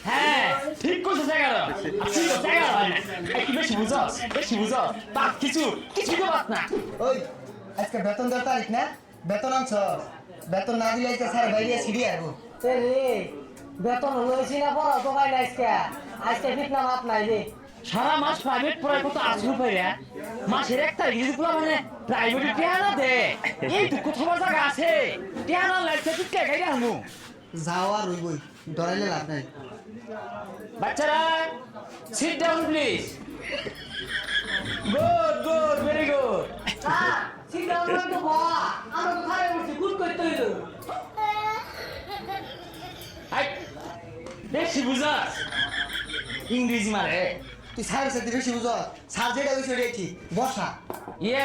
হ্যাঁ ঠিক করছিস 11 আসি তো 11 একটু বেশি বুঝছ বাদ কিছু তো বাদ না ওই আজকে বেতন দেওয়ার তারিখ না বেতন আনছ বেতন না দিলে আজকে স্যার বাইরে ছিড়ি আসবো রে বেতন লইছি না পড়া তো ভাই না আজকে ফিটনা মাপ নাই রে সারা মাস প্রাইভেট পড়ার কত আসল পাইরা মাসের 1 তারিখ দিগুলো মানে প্রাইভেটে টিয়ানা দে এই তো কোথাও জায়গা আছে টিয়ানা লাগছে তুই কে গাইরা আনু যাও আর রইবই ডরাইলে লাভ নাই বাচ্চারা sit down please good very good সিগা তো বা আমরা তো খাই বসে গুড করতে হইলো আই বেশি বুঝাস ইংরেজি মারে তুই স্যারের সাথে বেশি বুঝ স্যার যেটা হয়েছে ওটাই ঠিক বসা ইয়ে